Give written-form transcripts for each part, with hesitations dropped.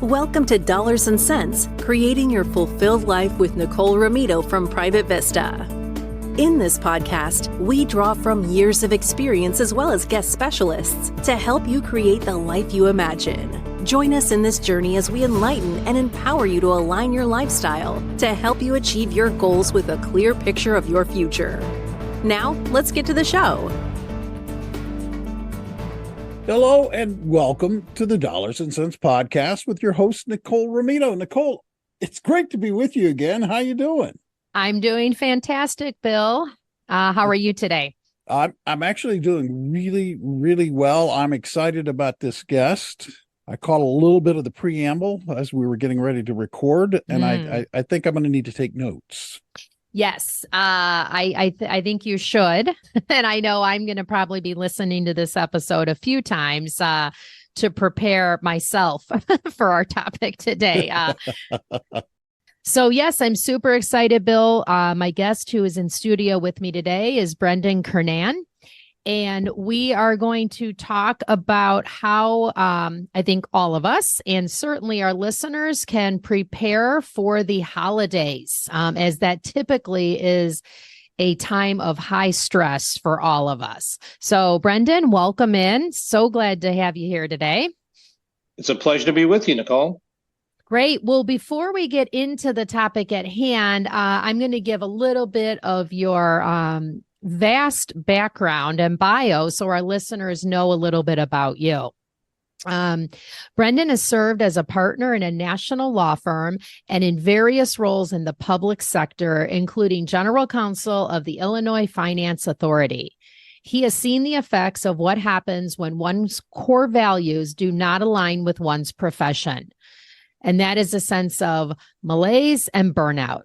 Welcome to Dollars and Cents, Creating Your Fulfilled Life with Nicole Ramito from Private Vista. In this podcast, we draw from years of experience as well as guest specialists to help you create the life you imagine. Join us in this journey as we enlighten and empower you to align your lifestyle to help you achieve your goals with a clear picture of your future. Now, let's get to the show. Hello and welcome to the Dollars and Cents podcast with your host, Nicole Ramito. Nicole, it's great to be with you again. How you doing? I'm doing fantastic, Bill. How are you today? I'm actually doing really well. I'm excited about this guest. I caught a little bit of the preamble as we were getting ready to record, and I think I'm going to need to take notes. Yes, I think you should. And I know I'm going to probably be listening to this episode a few times to prepare myself for our topic today. So yes, I'm super excited, Bill. My guest who is in studio with me today is Brendan Cournane. And we are going to talk about how I think all of us and certainly our listeners can prepare for the holidays, as that typically is a time of high stress for all of us. So Brendan, welcome in. So glad to have you here today. It's a pleasure to be with you, Nicole. Great. Well, before we get into the topic at hand, I'm going to give a little bit of your vast background and bio so our listeners know a little bit about you. Brendan has served as a partner in a national law firm and in various roles in the public sector, including general counsel of the Illinois Finance Authority. He has seen the effects of what happens when one's core values do not align with one's profession. And that is a sense of malaise and burnout.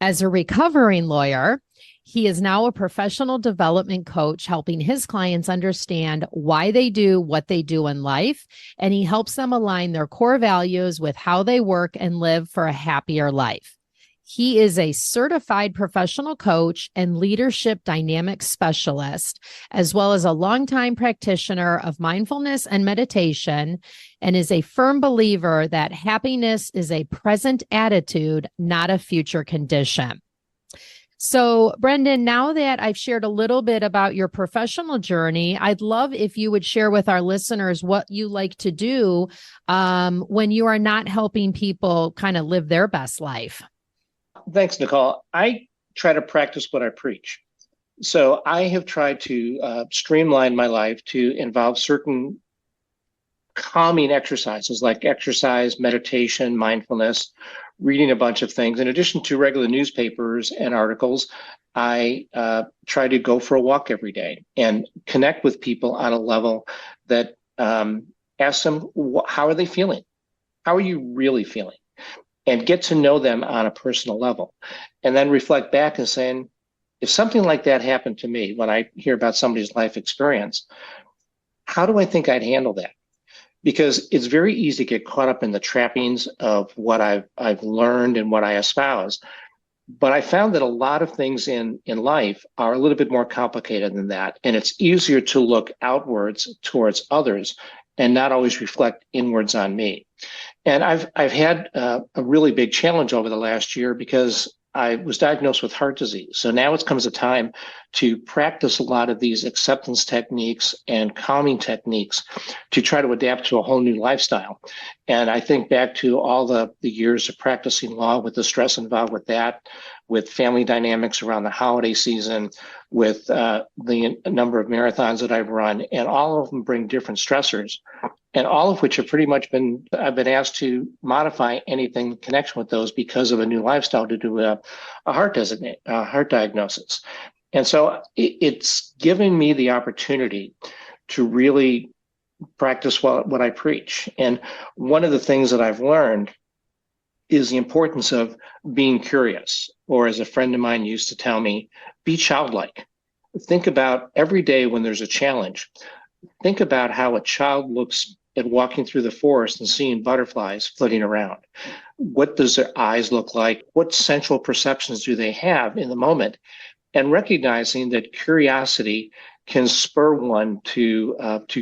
As a recovering lawyer, he is now a professional development coach, helping his clients understand why they do what they do in life, and he helps them align their core values with how they work and live for a happier life. He is a certified professional coach and leadership dynamics specialist, as well as a longtime practitioner of mindfulness and meditation, and is a firm believer that happiness is a present attitude, not a future condition. So, Brendan, now that I've shared a little bit about your professional journey, I'd love if you would share with our listeners what you like to do when you are not helping people kind of live their best life. Thanks, Nicole. I try to practice what I preach. So I have tried to streamline my life to involve certain calming exercises like exercise, meditation, mindfulness, reading a bunch of things. In addition to regular newspapers and articles, I try to go for a walk every day and connect with people on a level that asks them, how are they feeling? How are you really feeling? And get to know them on a personal level. And then reflect back and saying, if something like that happened to me, when I hear about somebody's life experience, how do I think I'd handle that? Because it's very easy to get caught up in the trappings of what I've learned and what I espouse. But I found that a lot of things in life are a little bit more complicated than that. And it's easier to look outwards towards others and not always reflect inwards on me. And I've had a really big challenge over the last year because I was diagnosed with heart disease. So now it comes a time to practice a lot of these acceptance techniques and calming techniques to try to adapt to a whole new lifestyle. And I think back to all the years of practicing law with the stress involved with that, with family dynamics around the holiday season, with the number of marathons that I've run, and all of them bring different stressors. And all of which have pretty much I've been asked to modify anything in connection with those because of a new lifestyle to do a heart diagnosis. And so it's given me the opportunity to really practice what I preach. And one of the things that I've learned is the importance of being curious, or as a friend of mine used to tell me, be childlike. Think about every day when there's a challenge. Think about how a child looks at walking through the forest and seeing butterflies flitting around. What does their eyes look like? What central perceptions do they have in the moment? And recognizing that curiosity can spur one to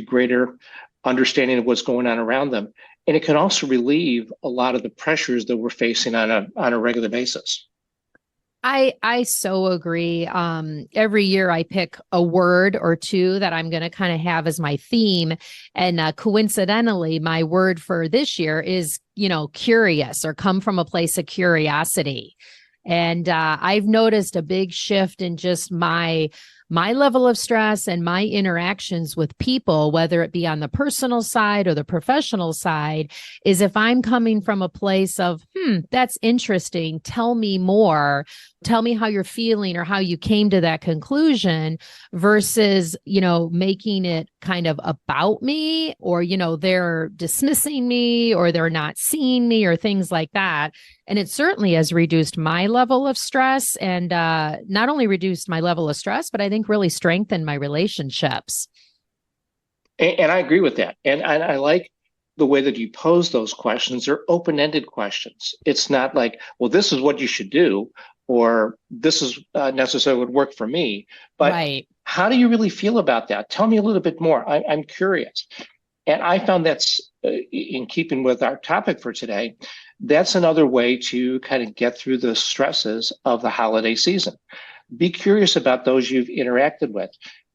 greater understanding of what's going on around them. And it can also relieve a lot of the pressures that we're facing on a regular basis. I so agree. Every year I pick a word or two that I'm going to kind of have as my theme. And coincidentally, my word for this year is, curious, or come from a place of curiosity. And I've noticed a big shift in just my level of stress and my interactions with people, whether it be on the personal side or the professional side, is if I'm coming from a place of, that's interesting, tell me more, tell me how you're feeling or how you came to that conclusion, versus, making it kind of about me, or, they're dismissing me or they're not seeing me or things like that. And it certainly has reduced my level of stress, and not only reduced my level of stress, but I think really strengthened my relationships. And I agree with that. And I like the way that you pose those questions. They're open-ended questions. It's not like, well, this is what you should do, or this is necessarily would work for me. But right. How do you really feel about that? Tell me a little bit more. I'm curious. And I found that's in keeping with our topic for today. That's another way to kind of get through the stresses of the holiday season. Be curious about those you've interacted with.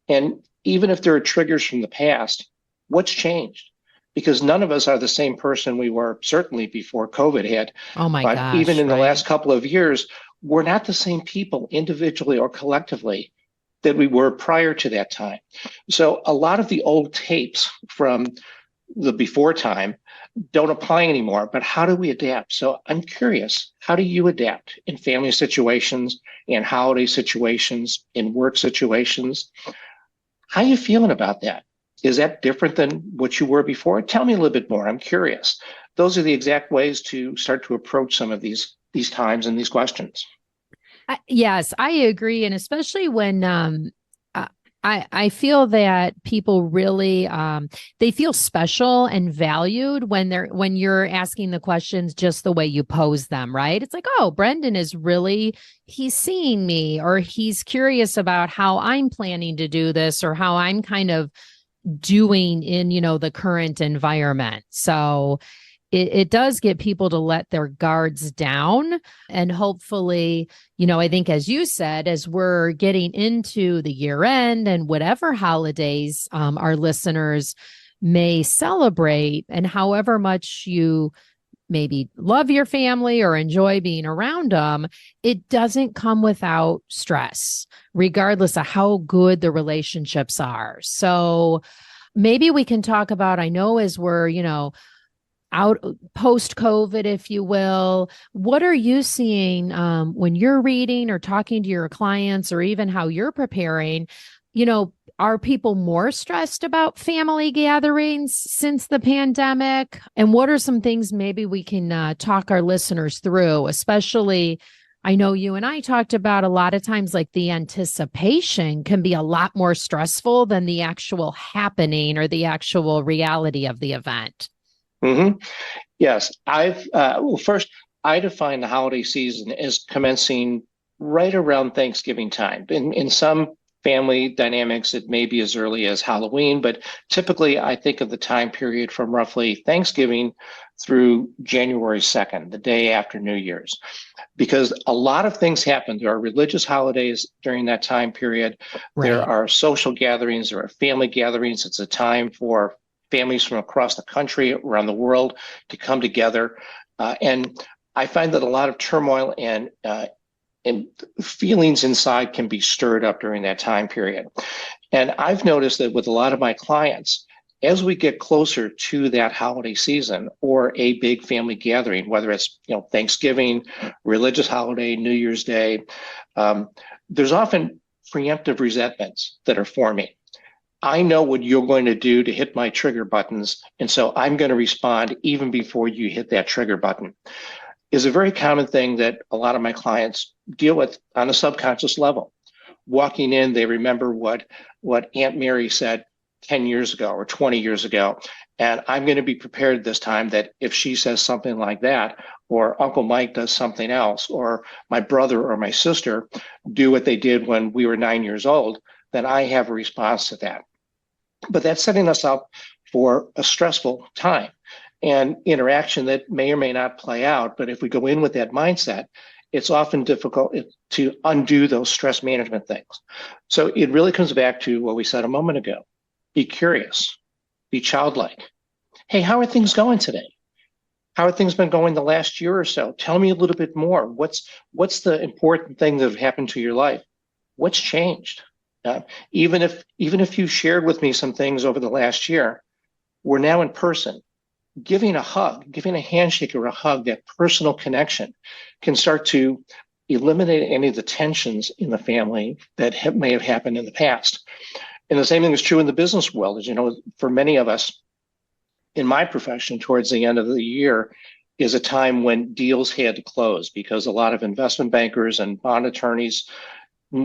And even if there are triggers from the past, what's changed? Because none of us are the same person we were certainly before COVID hit. Oh my but gosh. Even in right. the last couple of years, we're not the same people individually or collectively that we were prior to that time. So a lot of the old tapes from the before time don't apply anymore, but how do we adapt? So I'm curious, how do you adapt in family situations, in holiday situations, in work situations? How are you feeling about that? Is that different than what you were before? Tell me a little bit more. I'm curious. Those are the exact ways to start to approach some of these times and these questions. Yes, I agree. And especially when I feel that people really they feel special and valued when you're asking the questions just the way you pose them, right? It's like, oh, Brendan is really, he's seeing me, or he's curious about how I'm planning to do this, or how I'm kind of doing in, the current environment. So it does get people to let their guards down. And hopefully, I think, as you said, as we're getting into the year end and whatever holidays our listeners may celebrate, and however much you maybe love your family or enjoy being around them, it doesn't come without stress, regardless of how good the relationships are. So maybe we can talk about, I know as we're, out post-COVID, if you will, what are you seeing when you're reading or talking to your clients, or even how you're preparing? Are people more stressed about family gatherings since the pandemic? And what are some things maybe we can talk our listeners through? Especially, I know you and I talked about a lot of times, like the anticipation can be a lot more stressful than the actual happening or the actual reality of the event. Mm-hmm. Yes, first, I define the holiday season as commencing right around Thanksgiving time. In some family dynamics, it may be as early as Halloween, but typically I think of the time period from roughly Thanksgiving through January 2nd, the day after New Year's, because a lot of things happen. There are religious holidays during that time period. Right. There are social gatherings, there are family gatherings. It's a time for families from across the country, around the world, to come together. And I find that a lot of turmoil and feelings inside can be stirred up during that time period. And I've noticed that with a lot of my clients, as we get closer to that holiday season or a big family gathering, whether it's Thanksgiving, religious holiday, New Year's Day, there's often preemptive resentments that are forming. I know what you're going to do to hit my trigger buttons, and so I'm going to respond even before you hit that trigger button. Is a very common thing that a lot of my clients deal with on a subconscious level. Walking in, they remember what Aunt Mary said 10 years ago or 20 years ago, and I'm going to be prepared this time that if she says something like that, or Uncle Mike does something else, or my brother or my sister do what they did when we were 9 years old, then I have a response to that. But that's setting us up for a stressful time and interaction that may or may not play out. But if we go in with that mindset, it's often difficult to undo those stress management things. So it really comes back to what we said a moment ago. Be curious, be childlike. Hey, how are things going today? How have things been going the last year or so? Tell me a little bit more. What's the important thing that have happened to your life? What's changed? Even if you shared with me some things over the last year, we're now in person. Giving a hug, giving a handshake or a hug, that personal connection can start to eliminate any of the tensions in the family that may have happened in the past. And the same thing is true in the business world. As you know, for many of us in my profession, towards the end of the year is a time when deals had to close because a lot of investment bankers and bond attorneys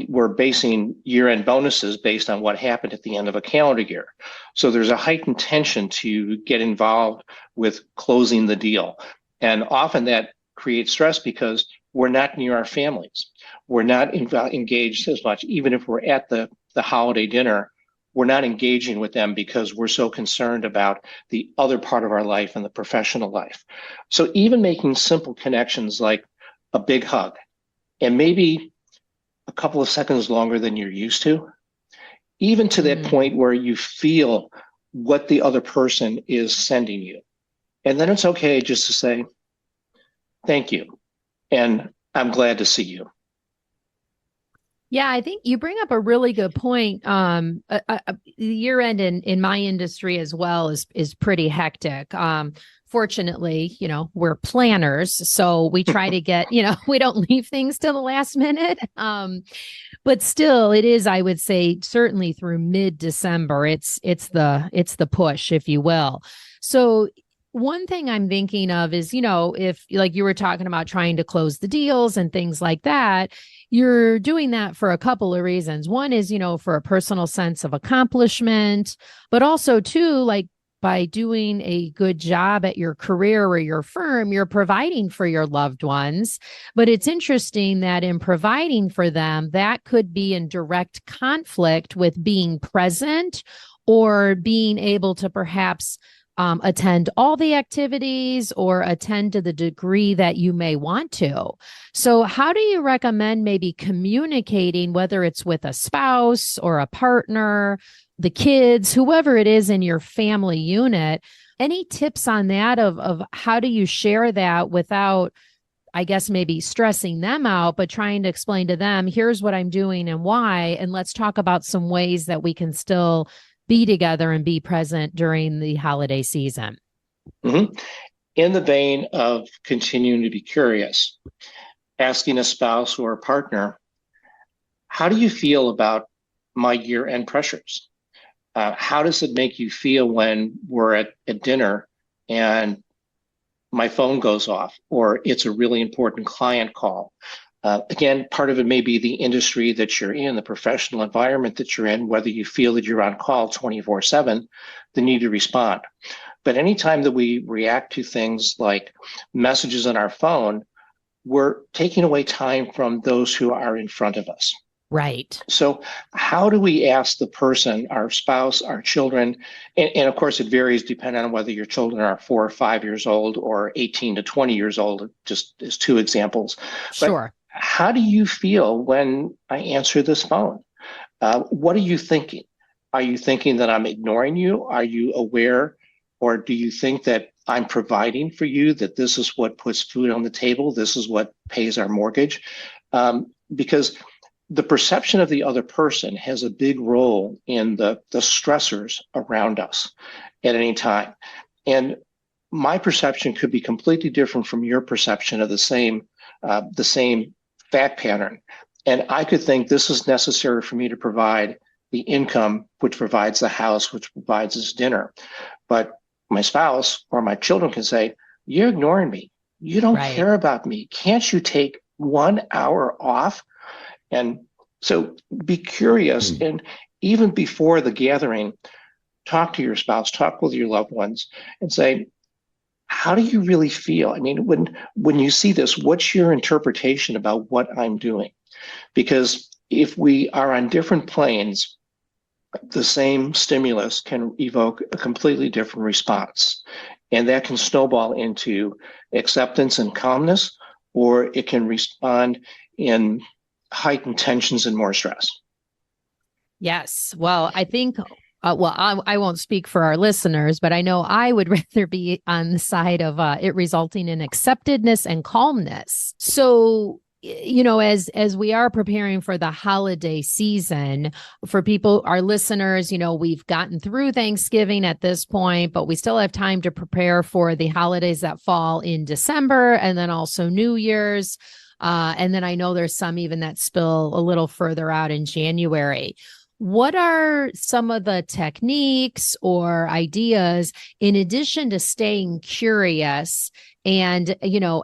were basing year-end bonuses based on what happened at the end of a calendar year. So there's a heightened tension to get involved with closing the deal. And often that creates stress because we're not near our families. We're not engaged as much. Even if we're at the holiday dinner, we're not engaging with them because we're so concerned about the other part of our life and the professional life. So even making simple connections like a big hug and maybe a couple of seconds longer than you're used to, even to that point where you feel what the other person is sending you. And then it's okay just to say, thank you. And I'm glad to see you. Yeah, I think you bring up a really good point. The year end in my industry as well is pretty hectic. Fortunately, we're planners, so we try to get, we don't leave things till the last minute. But still, it is, I would say, certainly through mid-December, it's the push, if you will. So one thing I'm thinking of is, if like you were talking about trying to close the deals and things like that, you're doing that for a couple of reasons. One is, for a personal sense of accomplishment, but also too, like by doing a good job at your career or your firm, you're providing for your loved ones. But it's interesting that in providing for them, that could be in direct conflict with being present or being able to perhaps attend all the activities or attend to the degree that you may want to. So how do you recommend maybe communicating, whether it's with a spouse or a partner, the kids, whoever it is in your family unit? Any tips on that of how do you share that without, I guess, maybe stressing them out, but trying to explain to them, here's what I'm doing and why, and let's talk about some ways that we can still be together and be present during the holiday season. Mm-hmm. In the vein of continuing to be curious, asking a spouse or a partner, how do you feel about my year-end pressures? How does it make you feel when we're at dinner and my phone goes off or it's a really important client call? Again, part of it may be the industry that you're in, the professional environment that you're in, whether you feel that you're on call 24/7, the need to respond. But anytime that we react to things like messages on our phone, we're taking away time from those who are in front of us. Right. So how do we ask the person, our spouse, our children, and of course it varies depending on whether your children are 4 or 5 years old or 18 to 20 years old, just as two examples. Sure. But how do you feel when I answer this phone? What are you thinking? Are you thinking that I'm ignoring you? Are you aware? Or do you think that I'm providing for you, that this is what puts food on the table? This is what pays our mortgage? Because the perception of the other person has a big role in the stressors around us at any time. And my perception could be completely different from your perception of the same fact pattern. And I could think this is necessary for me to provide the income, which provides the house, which provides this dinner. But my spouse or my children can say, you're ignoring me. You don't care about me. Can't you take 1 hour off? And so be curious. And even before the gathering, talk to your spouse, talk with your loved ones and say, how do you really feel? I mean, when you see this, what's your interpretation about what I'm doing? Because if we are on different planes, the same stimulus can evoke a completely different response. And that can snowball into acceptance and calmness, or it can respond in heightened tensions and more stress. Yes. Well, I think, I won't speak for our listeners, but I know I would rather be on the side of it resulting in acceptedness and calmness. So, as we are preparing for the holiday season, for people, our listeners, we've gotten through Thanksgiving at this point, but we still have time to prepare for the holidays that fall in December, and then also New Year's. And then I know there's some even that spill a little further out in January. What are some of the techniques or ideas, in addition to staying curious and,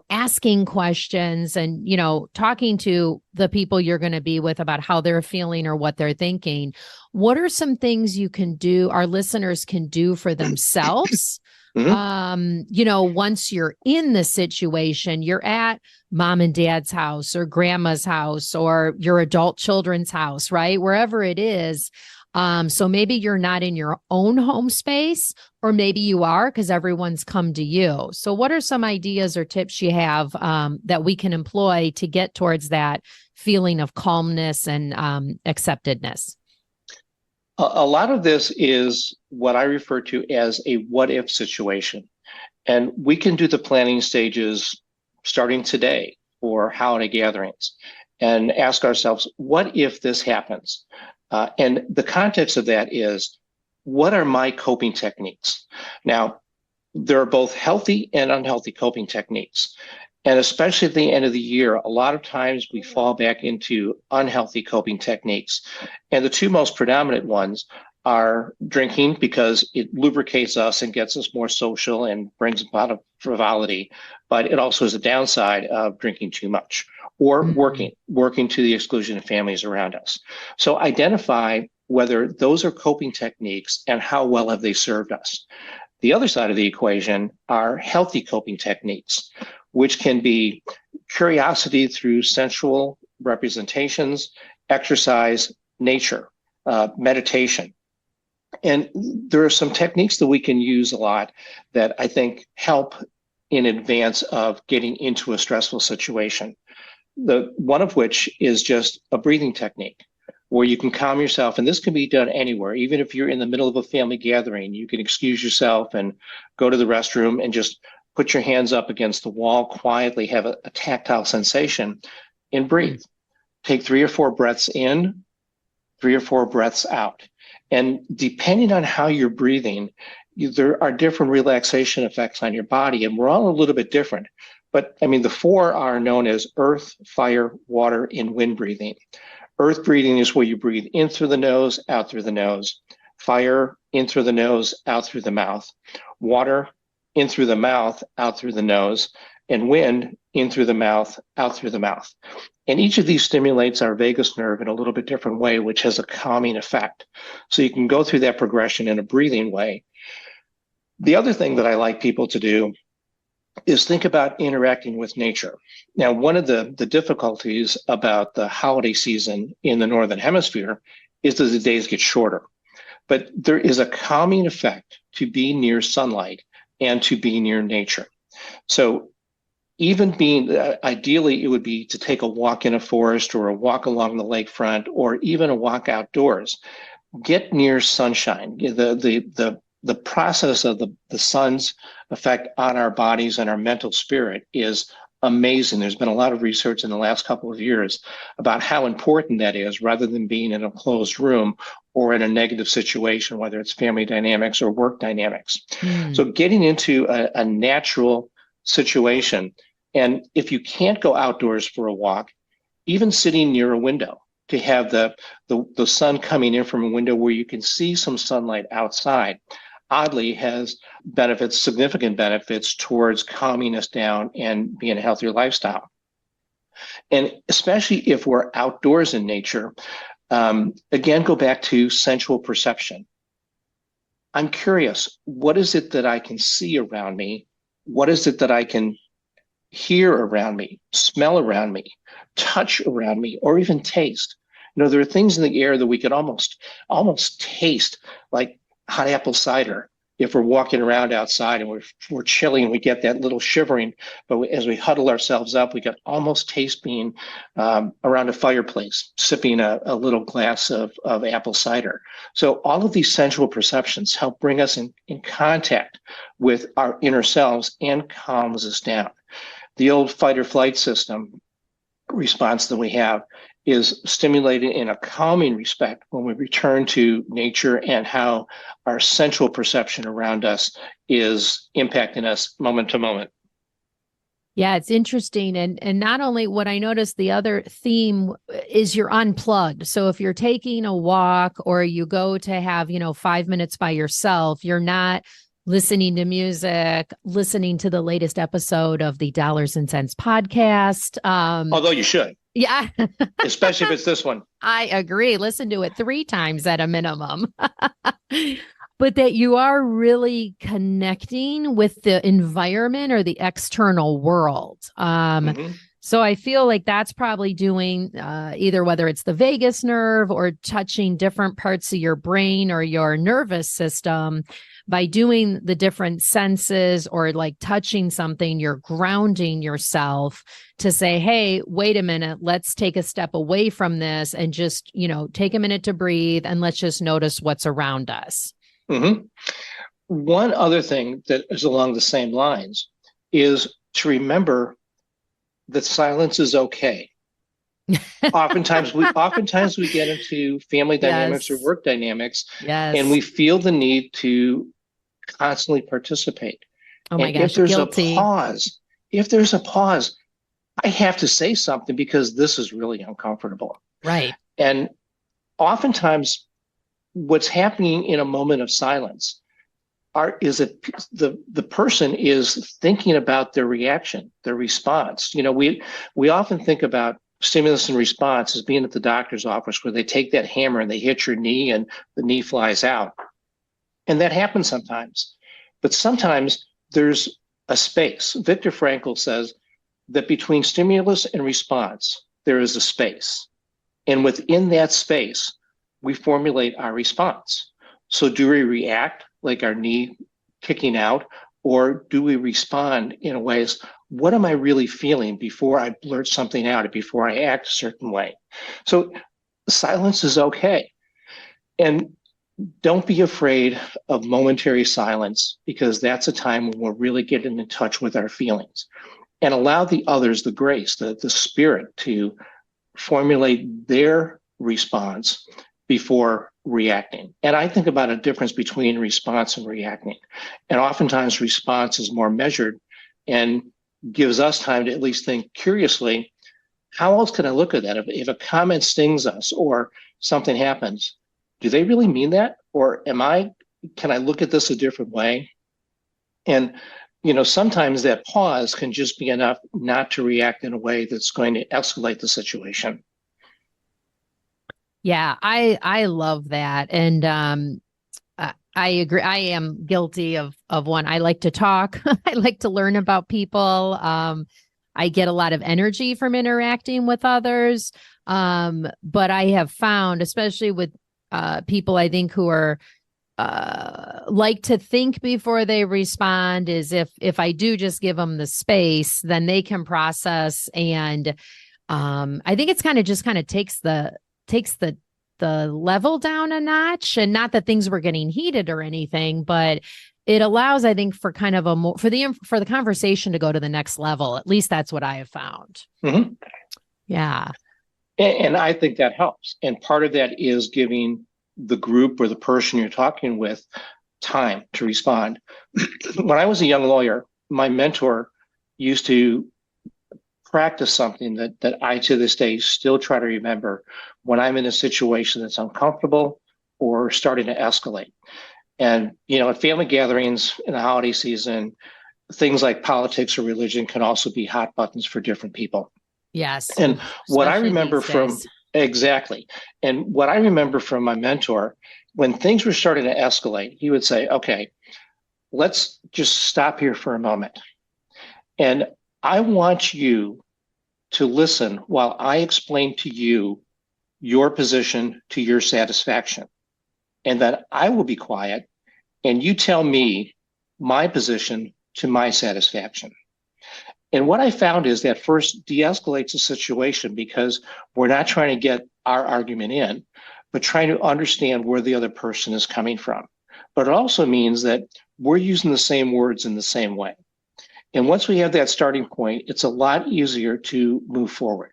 asking questions and, talking to the people you're going to be with about how they're feeling or what they're thinking? What are some things you can do, our listeners can do for themselves? Once you're in the situation, you're at mom and dad's house or grandma's house or your adult children's house, right? Wherever it is. So maybe you're not in your own home space, or maybe you are because everyone's come to you. So what are some ideas or tips you have that we can employ to get towards that feeling of calmness and acceptedness? A lot of this is what I refer to as a what if situation. And we can do the planning stages starting today for holiday gatherings and ask ourselves, what if this happens? And the context of that is, what are my coping techniques? Now, there are both healthy and unhealthy coping techniques. And especially at the end of the year, a lot of times we fall back into unhealthy coping techniques. And the two most predominant ones are drinking, because it lubricates us and gets us more social and brings a lot of frivolity. But it also has a downside of drinking too much, or working to the exclusion of families around us. So identify whether those are coping techniques and how well have they served us. The other side of the equation are healthy coping techniques, which can be curiosity through sensual representations, exercise, nature, meditation. And there are some techniques that we can use a lot that I think help in advance of getting into a stressful situation. The one of which is just a breathing technique, where you can calm yourself. And this can be done anywhere. Even if you're in the middle of a family gathering, you can excuse yourself and go to the restroom and just put your hands up against the wall, quietly have a tactile sensation, and breathe. Take 3 or 4 breaths in, 3 or 4 breaths out. And depending on how you're breathing, there are different relaxation effects on your body, and we're all a little bit different. But I mean, the 4 are known as earth, fire, water, and wind breathing. Earth breathing is where you breathe in through the nose, out through the nose. Fire, in through the nose, out through the mouth. Water, in through the mouth, out through the nose. And wind, in through the mouth, out through the mouth. And each of these stimulates our vagus nerve in a little bit different way, which has a calming effect. So you can go through that progression in a breathing way. The other thing that I like people to do is think about interacting with nature. Now, one of the difficulties about the holiday season in the Northern Hemisphere is that the days get shorter. But there is a calming effect to be near sunlight and to be near nature. So even being, ideally, it would be to take a walk in a forest or a walk along the lakefront or even a walk outdoors. Get near sunshine. The process of the sun's effect on our bodies and our mental spirit is amazing. There's been a lot of research in the last couple of years about how important that is, rather than being in a closed room or in a negative situation, whether it's family dynamics or work dynamics. So getting into a natural situation. And if you can't go outdoors for a walk, even sitting near a window to have the sun coming in from a window where you can see some sunlight outside, oddly has benefits, significant benefits towards calming us down and being a healthier lifestyle. And especially if we're outdoors in nature, again, go back to sensual perception. I'm curious, what is it that I can see around me? What is it that I can hear around me, smell around me, touch around me, or even taste? There are things in the air that we could almost taste, like hot apple cider. If we're walking around outside and we're chilly and we get that little shivering, but as we huddle ourselves up, we can almost taste being around a fireplace, sipping a little glass of apple cider. So all of these sensual perceptions help bring us in contact with our inner selves and calms us down. The old fight or flight system response that we have is stimulated in a calming respect when we return to nature and how our sensual perception around us is impacting us moment to moment. Yeah, it's interesting. And not only what I noticed, the other theme is you're unplugged. So if you're taking a walk or you go to have, 5 minutes by yourself, you're not listening to music, listening to the latest episode of the Dollars and Cents podcast. Although you should. Yeah. Especially if it's this one. I agree. Listen to it 3 times at a minimum. But that you are really connecting with the environment or the external world. So I feel like that's probably doing either whether it's the vagus nerve or touching different parts of your brain or your nervous system. By doing the different senses or like touching something, you're grounding yourself to say, hey, wait a minute, let's take a step away from this and just, take a minute to breathe and let's just notice what's around us. Mm-hmm. One other thing that is along the same lines is to remember that silence is okay. Oftentimes we get into family dynamics or work dynamics, and we feel the need to constantly participate. Oh my gosh, if there's guilty. If there's a pause, I have to say something because this is really uncomfortable. Right. And oftentimes what's happening in a moment of silence is that the person is thinking about their reaction, their response. We often think about stimulus and response as being at the doctor's office where they take that hammer and they hit your knee and the knee flies out. And that happens sometimes. But sometimes there's a space. Viktor Frankl says that between stimulus and response, there is a space. And within that space, we formulate our response. So do we react like our knee kicking out, or do we respond in a way as, what am I really feeling before I blurt something out, or before I act a certain way? So silence is okay. And don't be afraid of momentary silence, because that's a time when we're really getting in touch with our feelings. And allow the others the grace, the spirit to formulate their response before reacting. And I think about a difference between response and reacting. And oftentimes response is more measured and gives us time to at least think curiously, how else can I look at that? If a comment stings us or something happens, do they really mean that? Or can I look at this a different way? And, sometimes that pause can just be enough not to react in a way that's going to escalate the situation. Yeah, I love that. And I agree. I am guilty of one. I like to talk. I like to learn about people. I get a lot of energy from interacting with others. But I have found, especially with people I think who are like to think before they respond, is if I do just give them the space, then they can process. And I think it's kind of takes the level down a notch, and not that things were getting heated or anything, but it allows, I think, for kind of for the conversation to go to the next level. At least that's what I have found. Mm-hmm. Yeah. And I think that helps. And part of that is giving the group or the person you're talking with time to respond. When I was a young lawyer, my mentor used to practice something that I, to this day, still try to remember when I'm in a situation that's uncomfortable or starting to escalate. And, at family gatherings in the holiday season, things like politics or religion can also be hot buttons for different people. Yes. And what I remember from what I remember from my mentor, when things were starting to escalate, he would say, okay, let's just stop here for a moment. And I want you to listen while I explain to you your position to your satisfaction. And then I will be quiet and you tell me my position to my satisfaction. And what I found is that first de-escalates the situation because we're not trying to get our argument in, but trying to understand where the other person is coming from. But it also means that we're using the same words in the same way. And once we have that starting point, it's a lot easier to move forward.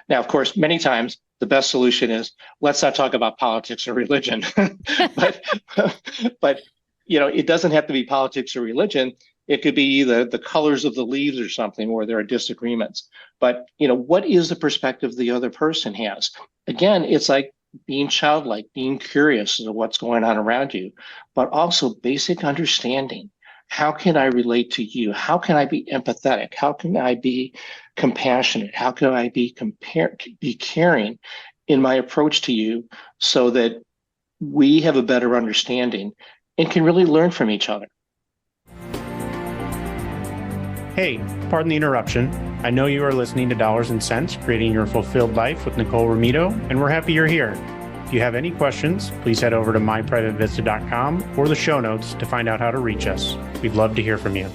Now, of course, many times the best solution is let's not talk about politics or religion. but it doesn't have to be politics or religion. It could be the colors of the leaves or something where there are disagreements. But, what is the perspective the other person has? Again, it's like being childlike, being curious as to what's going on around you, but also basic understanding. How can I relate to you? How can I be empathetic? How can I be compassionate? How can I be caring in my approach to you so that we have a better understanding and can really learn from each other? Hey, pardon the interruption. I know you are listening to Dollars and Cents, Creating Your Fulfilled Life with Nicole Romito, and we're happy you're here. If you have any questions, please head over to myprivatevista.com or the show notes to find out how to reach us. We'd love to hear from you.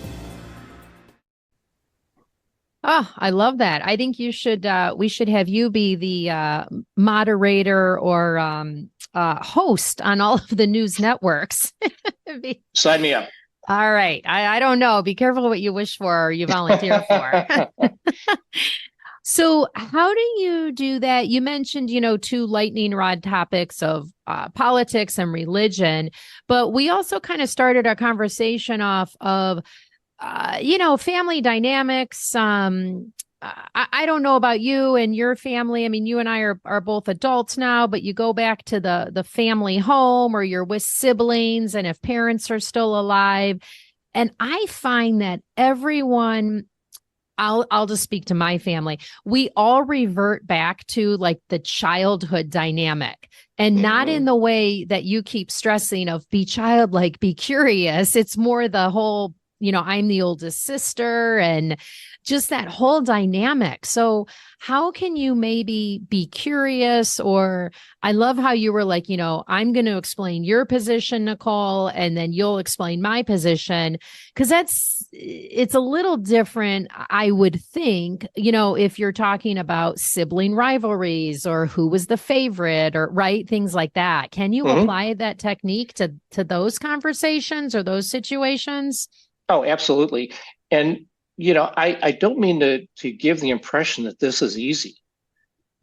Oh, I love that. I think we should have you be the moderator or host on all of the news networks. Sign me up. All right. I don't know. Be careful what you wish for or you volunteer for. So how do you do that? You mentioned, two lightning rod topics of politics and religion, but we also kind of started our conversation off of, family dynamics. I don't know about you and your family. I mean, you and I are both adults now, but you go back to the family home or you're with siblings and if parents are still alive. And I find that everyone, I'll just speak to my family. We all revert back to like the childhood dynamic and not in the way that you keep stressing of be childlike, be curious. It's more the whole, I'm the oldest sister and just that whole dynamic. So how can you maybe be curious? Or I love how you were like, I'm going to explain your position, Nicole, and then you'll explain my position. Because it's a little different, I would think, if you're talking about sibling rivalries or who was the favorite or things like that. Can you apply that technique to those conversations or those situations? Oh, absolutely. And I don't mean to give the impression that this is easy.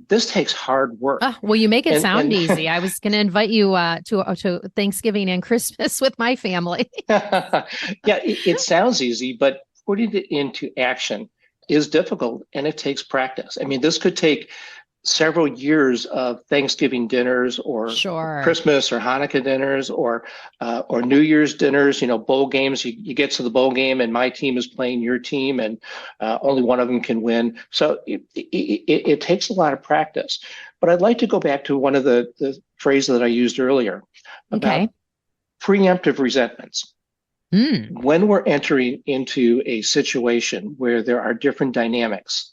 This takes hard work. Well, you make it sound easy. I was going to invite you to Thanksgiving and Christmas with my family. Yeah, it sounds easy, but putting it into action is difficult and it takes practice. I mean, this could take several years of Thanksgiving dinners or Christmas or Hanukkah dinners or New Year's dinners, bowl games. You get to the bowl game and my team is playing your team and only one of them can win. So it takes a lot of practice. But I'd like to go back to one of the phrases that I used earlier about preemptive resentments. When we're entering into a situation where there are different dynamics,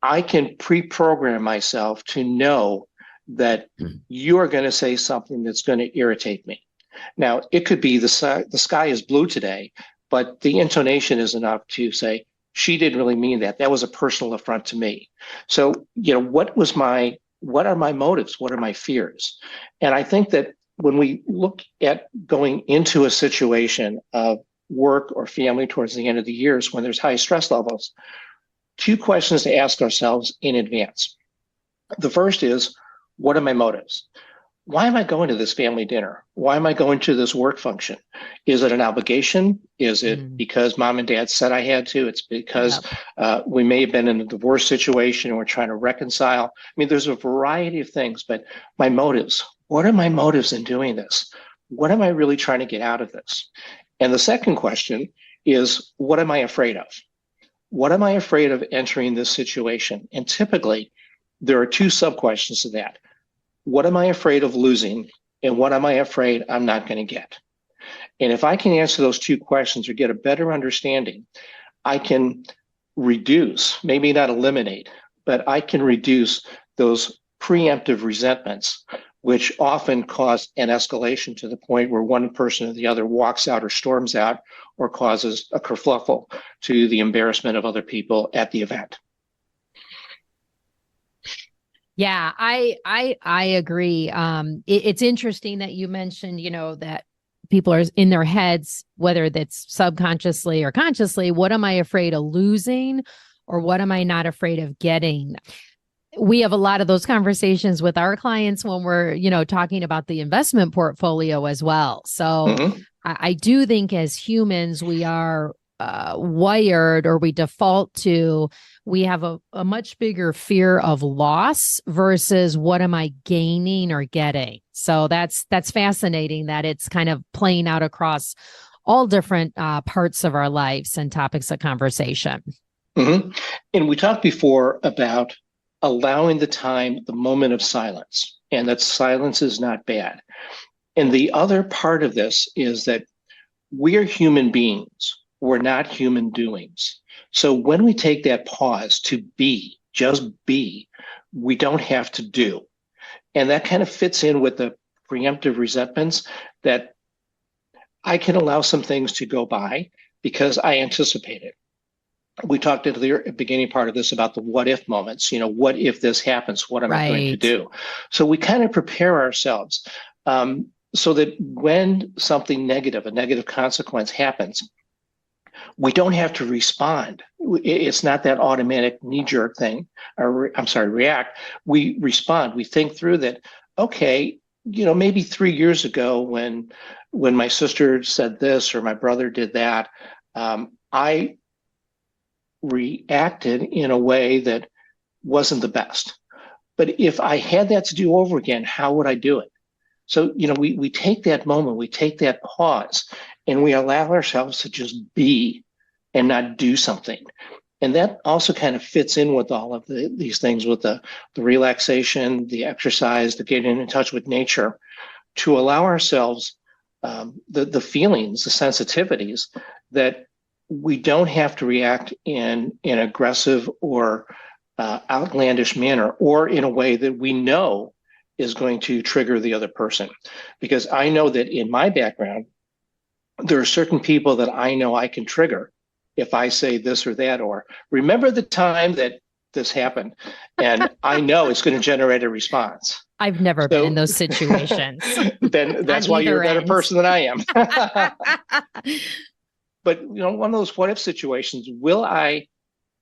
I can pre-program myself to know that you are going to say something that's going to irritate me. Now, it could be the sky is blue today, but the intonation is enough to say, she didn't really mean that. That was a personal affront to me. So, what are my motives? What are my fears? And I think that when we look at going into a situation of work or family towards the end of the years, when there's high stress levels, two questions to ask ourselves in advance. The first is, what are my motives? Why am I going to this family dinner? Why am I going to this work function? Is it an obligation? Is it because mom and dad said I had to? It's because we may have been in a divorce situation and we're trying to reconcile. I mean, there's a variety of things, but my motives, what are my motives in doing this? What am I really trying to get out of this? And the second question is, what am I afraid of? What am I afraid of entering this situation? And typically, there are two sub-questions to that. What am I afraid of losing? And what am I afraid I'm not going to get? And if I can answer those two questions or get a better understanding, I can reduce, maybe not eliminate, but I can reduce those preemptive resentments, which often cause an escalation to the point where one person or the other walks out or storms out or causes a kerfluffle to the embarrassment of other people at the event. Yeah, I agree. It's interesting that you mentioned, that people are in their heads, whether that's subconsciously or consciously, what am I afraid of losing or what am I not afraid of getting? We have a lot of those conversations with our clients when we're, talking about the investment portfolio as well. So I do think as humans, we are wired, or we default to, we have a much bigger fear of loss versus what am I gaining or getting. So that's fascinating that it's kind of playing out across all different parts of our lives and topics of conversation. And we talked before about allowing the moment of silence, and that silence is not bad. And the other part of this is that we are human beings. We're not human doings. So when we take that pause to be, just be, we don't have to do. And that kind of fits in with the preemptive resentments, that I can allow some things to go by because I anticipate it. We talked at the beginning part of this about the what if moments. What if this happens? What am I going to do? So we kind of prepare ourselves so that when something negative, a negative consequence happens, we don't have to respond. It's not that automatic knee-jerk thing, react. We respond. We think through that, okay, maybe 3 years ago when my sister said this or my brother did that, I reacted in a way that wasn't the best. But if I had that to do over again, how would I do it? So, we take that moment, we take that pause, and we allow ourselves to just be and not do something. And that also kind of fits in with all of these things, with the relaxation, the exercise, the getting in touch with nature, to allow ourselves the feelings, the sensitivities, that we don't have to react in an aggressive or outlandish manner, or in a way that we know is going to trigger the other person. Because I know that in my background, there are certain people that I know I can trigger if I say this or that, or remember the time that this happened, and I know it's going to generate a response. I've never been in those situations. Then that's why you're a better person than I am. But one of those what if situations, will I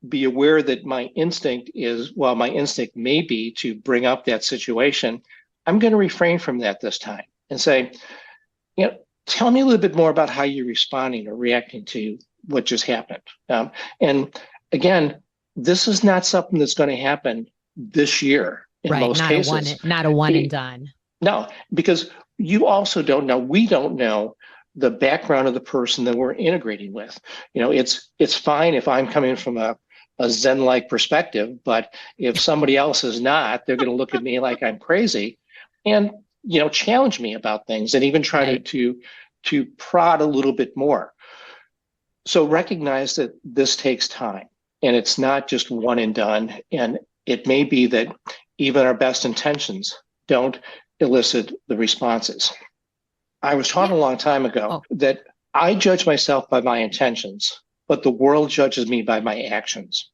be aware that my instinct may be to bring up that situation? I'm going to refrain from that this time and say, tell me a little bit more about how you're responding or reacting to what just happened. And again, this is not something that's going to happen this year in most cases. Not a one and done. No, because you also don't know, we don't know the background of the person that we're integrating with. It's fine if I'm coming from a Zen-like perspective, but if somebody else is not, they're going to look at me like I'm crazy and, challenge me about things and even try to prod a little bit more. So recognize that this takes time, and it's not just one and done. And it may be that even our best intentions don't elicit the responses. I was taught a long time ago that I judge myself by my intentions, but the world judges me by my actions.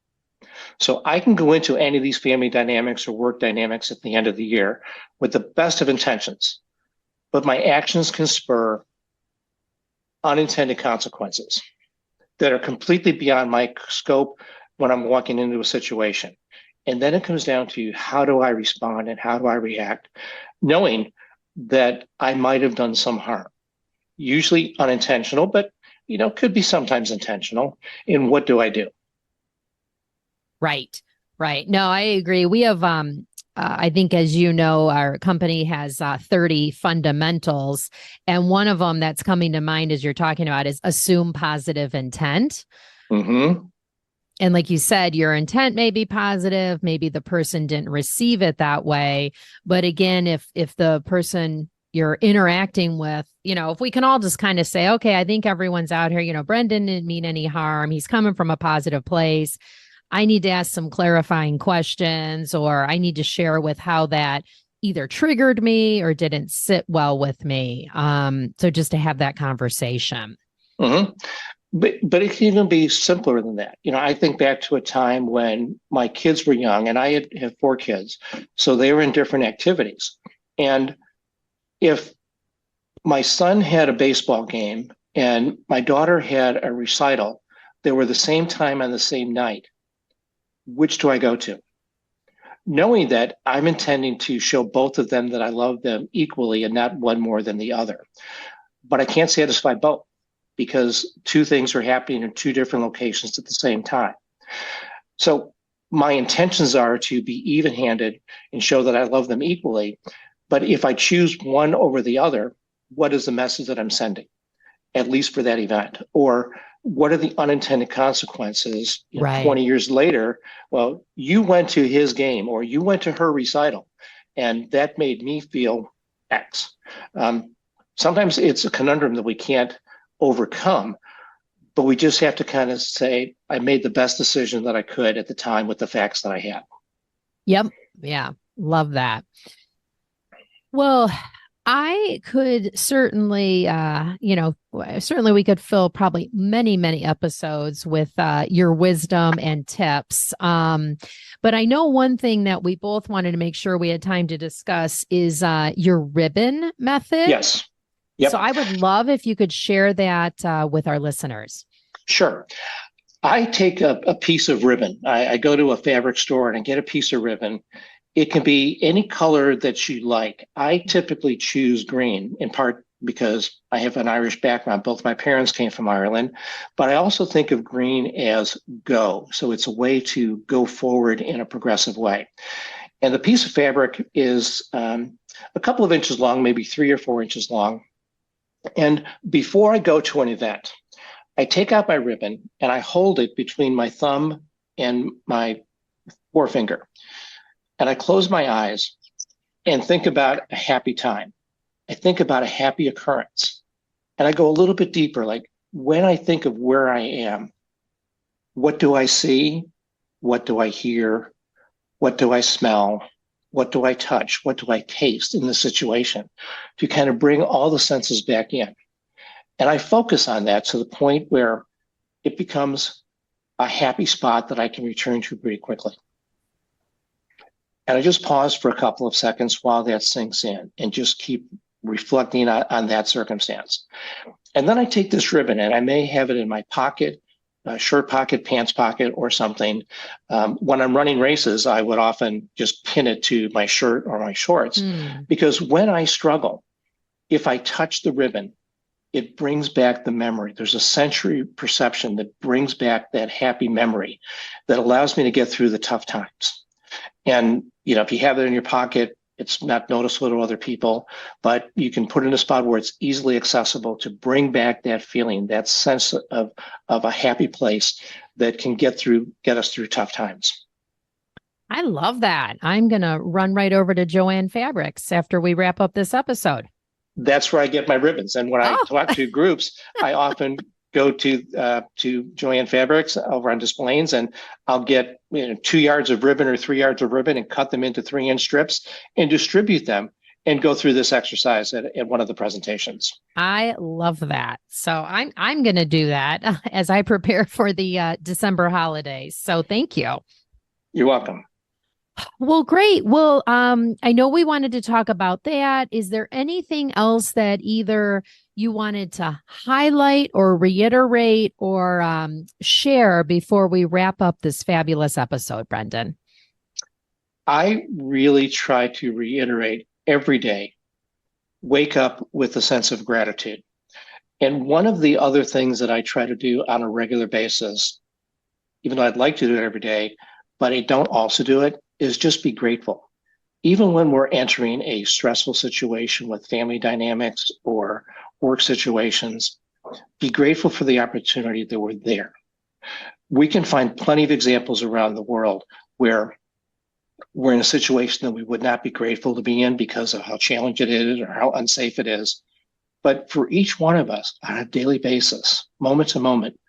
So I can go into any of these family dynamics or work dynamics at the end of the year with the best of intentions, but my actions can spur unintended consequences that are completely beyond my scope when I'm walking into a situation. And then it comes down to, how do I respond and how do I react, knowing that I might have done some harm, usually unintentional, but could be sometimes intentional. And what do I do? Right. No, I agree. We have, I think, as you know, our company has 30 fundamentals. And one of them that's coming to mind as you're talking about is assume positive intent. Mm-hmm. And like you said, your intent may be positive. Maybe the person didn't receive it that way. But again, if the person you're interacting with, if we can all just kind of say, okay, I think everyone's out here, Brendan didn't mean any harm. He's coming from a positive place. I need to ask some clarifying questions, or I need to share with how that either triggered me or didn't sit well with me. So just to have that conversation. Mm-hmm. But it can even be simpler than that. I think back to a time when my kids were young, and I have 4 kids, so they were in different activities. And if my son had a baseball game and my daughter had a recital, they were the same time on the same night, which do I go to? Knowing that I'm intending to show both of them that I love them equally and not one more than the other. But I can't satisfy both because 2 things are happening in 2 different locations at the same time. So my intentions are to be even-handed and show that I love them equally. But if I choose one over the other, what is the message that I'm sending, at least for that event? Or what are the unintended consequences 20 years later? Well, you went to his game or you went to her recital, and that made me feel X. Sometimes it's a conundrum that we can't overcome, but we just have to kind of say, I made the best decision that I could at the time with the facts that I had. Yep. Yeah. Love that. Well, I could certainly, certainly we could fill probably many, many episodes with your wisdom and tips. But I know one thing that we both wanted to make sure we had time to discuss is your ribbon method. Yes. Yep. So I would love if you could share that with our listeners. Sure. I take a piece of ribbon. I go to a fabric store and I get a piece of ribbon. It can be any color that you like. I typically choose green, in part because I have an Irish background. Both my parents came from Ireland, but I also think of green as go. So it's a way to go forward in a progressive way. And the piece of fabric is a couple of inches long, maybe 3 or 4 inches long. And before I go to an event, I take out my ribbon and I hold it between my thumb and my forefinger. And I close my eyes and think about a happy time. I think about a happy occurrence. And I go a little bit deeper, like when I think of where I am, what do I see? What do I hear? What do I smell? What do I touch? What do I taste in the situation? To kind of bring all the senses back in. And I focus on that to the point where it becomes a happy spot that I can return to pretty quickly. And I just pause for a couple of seconds while that sinks in and just keep reflecting on that circumstance. And then I take this ribbon and I may have it in my pocket, shirt pocket, pants pocket, or something. When I'm running races, I would often just pin it to my shirt or my shorts, because when I struggle, if I touch the ribbon, it brings back the memory. There's a sensory perception that brings back that happy memory that allows me to get through the tough times. And, if you have it in your pocket, it's not noticeable to other people, but you can put it in a spot where it's easily accessible to bring back that feeling, that sense of a happy place that can get us through tough times. I love that. I'm going to run right over to Joann Fabrics after we wrap up this episode. That's where I get my ribbons. And when I talk to groups, I often go to Joann Fabrics over on Des Plaines, and I'll get 2 yards of ribbon or 3 yards of ribbon and cut them into 3-inch strips and distribute them and go through this exercise at one of the presentations. I love that. So I'm going to do that as I prepare for the December holidays. So thank you. You're welcome. Well, great. Well, I know we wanted to talk about that. Is there anything else that either you wanted to highlight or reiterate or share before we wrap up this fabulous episode, Brendan? I really try to reiterate every day, wake up with a sense of gratitude. And one of the other things that I try to do on a regular basis, even though I'd like to do it every day, but I don't also do it, is just be grateful. Even when we're entering a stressful situation with family dynamics or work situations, be grateful for the opportunity that we're there. We can find plenty of examples around the world where we're in a situation that we would not be grateful to be in because of how challenging it is or how unsafe it is. But for each one of us on a daily basis, moment to moment,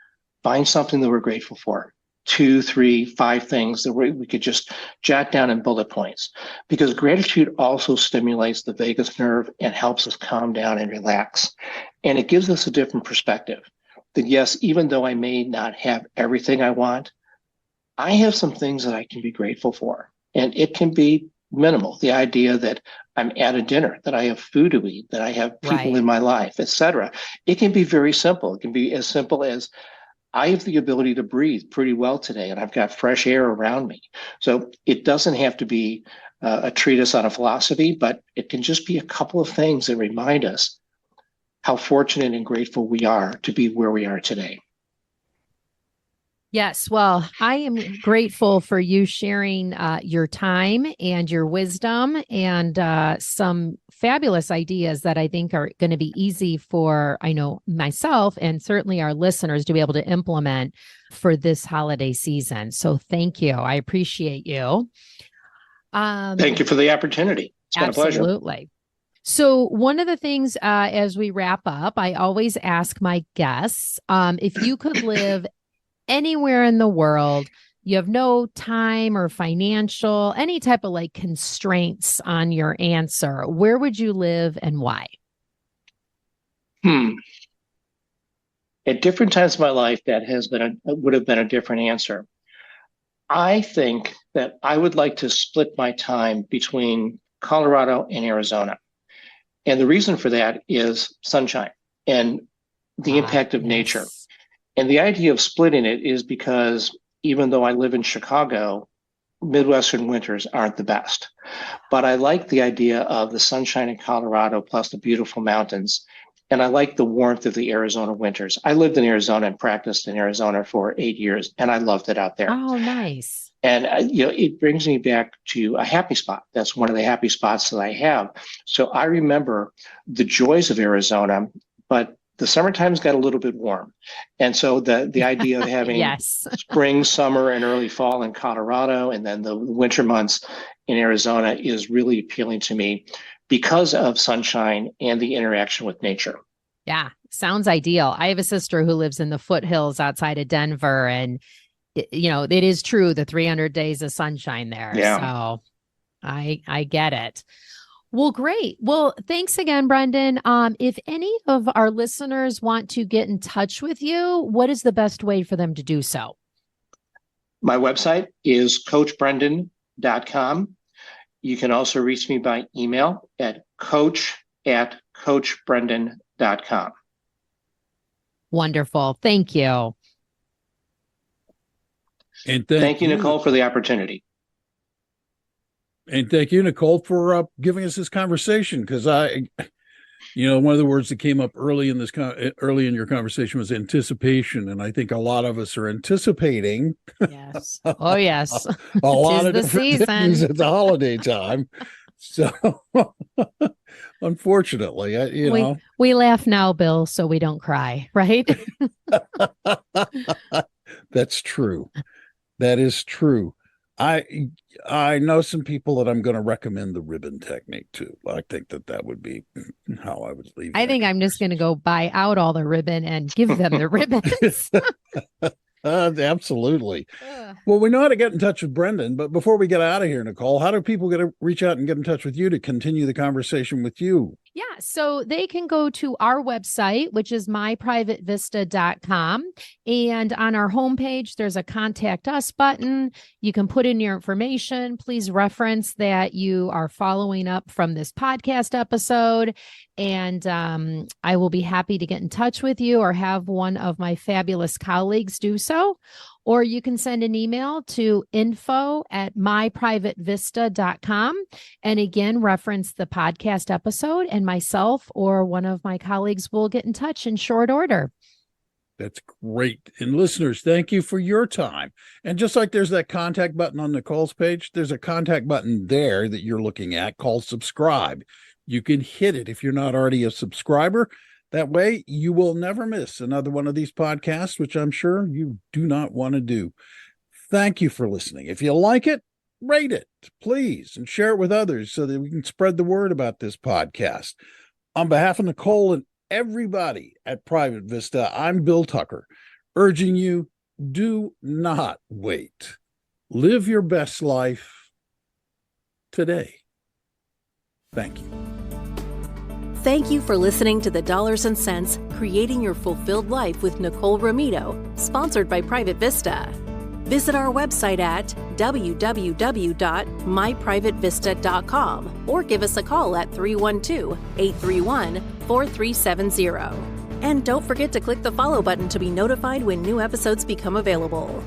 find something that we're grateful for. 2, 3, 5 things that we could just jot down in bullet points, because gratitude also stimulates the vagus nerve and helps us calm down and relax. And it gives us a different perspective that, yes, even though I may not have everything I want, I have some things that I can be grateful for. And it can be minimal. The idea that I'm at a dinner, that I have food to eat, that I have people in my life, etc. It can be very simple. It can be as simple as, I have the ability to breathe pretty well today, and I've got fresh air around me. So it doesn't have to be a treatise on a philosophy, but it can just be a couple of things that remind us how fortunate and grateful we are to be where we are today. Yes. Well, I am grateful for you sharing your time and your wisdom and some fabulous ideas that I think are going to be easy for, I know, myself and certainly our listeners to be able to implement for this holiday season. So thank you. I appreciate you. Thank you for the opportunity. It's been a pleasure. Absolutely. So one of the things as we wrap up, I always ask my guests, if you could live anywhere in the world, you have no time or financial, any type of like constraints on your answer, where would you live and why? At different times of my life, that would have been a different answer. I think that I would like to split my time between Colorado and Arizona. And the reason for that is sunshine and the impact of nature. And the idea of splitting it is because even though I live in Chicago, Midwestern winters aren't the best. But I like the idea of the sunshine in Colorado plus the beautiful mountains. And I like the warmth of the Arizona winters. I lived in Arizona and practiced in Arizona for 8 years, and I loved it out there. Oh, nice. And it brings me back to a happy spot. That's one of the happy spots that I have. So I remember the joys of Arizona, but the summertime's got a little bit warm. And so the idea of having spring, summer, and early fall in Colorado, and then the winter months in Arizona is really appealing to me because of sunshine and the interaction with nature. Yeah, sounds ideal. I have a sister who lives in the foothills outside of Denver, and it is true, the 300 days of sunshine there. Yeah. So I get it. Well, great. Well, thanks again, Brendan. If any of our listeners want to get in touch with you, what is the best way for them to do so? My website is coachbrendan.com. You can also reach me by email at coach@coachbrendan.com. Wonderful. Thank you. And thank you, Nicole, for the opportunity. And thank you, Nicole, for giving us this conversation. Because one of the words that came up early in your conversation was anticipation, and I think a lot of us are anticipating. Yes. Oh, yes. a lot of different things at the holiday time. So, unfortunately, we laugh now, Bill, so we don't cry, right? That's true. That is true. I know some people that I'm going to recommend the ribbon technique to. I think that would be how I would leave. I think I'm just going to go buy out all the ribbon and give them the ribbons. Absolutely. Well, we know how to get in touch with Brendan, but before we get out of here, Nicole, how do people reach out and get in touch with you to continue the conversation with you? Yeah, so they can go to our website, which is myprivatevista.com. And on our homepage, there's a contact us button. You can put in your information. Please reference that you are following up from this podcast episode. And I will be happy to get in touch with you or have one of my fabulous colleagues do so. Or you can send an email to info@myprivatevista.com. And again, reference the podcast episode, and myself or one of my colleagues will get in touch in short order. That's great. And listeners, thank you for your time. And just like there's that contact button on Nicole's page, there's a contact button there that you're looking at called subscribe. You can hit it if you're not already a subscriber. That way you will never miss another one of these podcasts, which I'm sure you do not want to do. Thank you for listening. If you like it, rate it, please, and share it with others so that we can spread the word about this podcast. On behalf of Nicole and everybody at Private Vista, I'm Bill Tucker, urging you do not wait. Live your best life today. Thank you. Thank you for listening to the Dollars and Cents Creating Your Fulfilled Life with Nicole Ramito, sponsored by Private Vista. Visit our website at www.myprivatevista.com or give us a call at 312-831-4370. And don't forget to click the follow button to be notified when new episodes become available.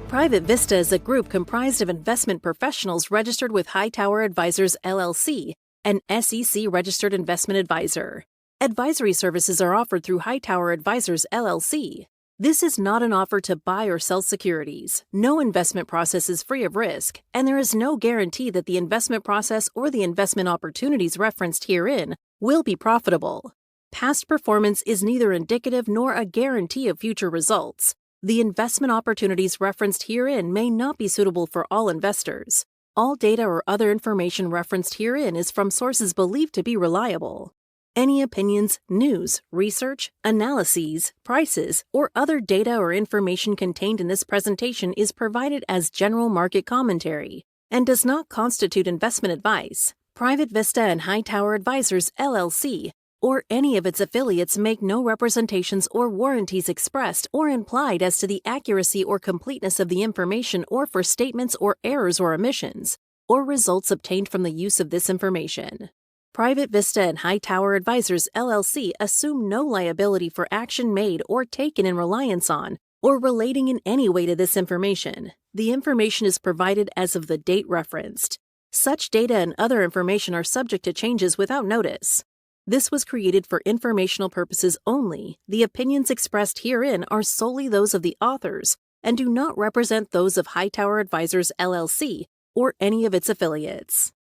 Private Vista is a group comprised of investment professionals registered with Hightower Advisors, LLC, an SEC-registered investment advisor. Advisory services are offered through Hightower Advisors, LLC. This is not an offer to buy or sell securities. No investment process is free of risk, and there is no guarantee that the investment process or the investment opportunities referenced herein will be profitable. Past performance is neither indicative nor a guarantee of future results. The investment opportunities referenced herein may not be suitable for all investors. All data or other information referenced herein is from sources believed to be reliable. Any opinions, news, research, analyses, prices, or other data or information contained in this presentation is provided as general market commentary and does not constitute investment advice. Private Vista and Hightower Advisors, LLC, or any of its affiliates make no representations or warranties expressed or implied as to the accuracy or completeness of the information or for statements or errors or omissions, or results obtained from the use of this information. Private Vista and Hightower Advisors, LLC assume no liability for action made or taken in reliance on or relating in any way to this information. The information is provided as of the date referenced. Such data and other information are subject to changes without notice. This was created for informational purposes only. The opinions expressed herein are solely those of the authors and do not represent those of Hightower Advisors, LLC, or any of its affiliates.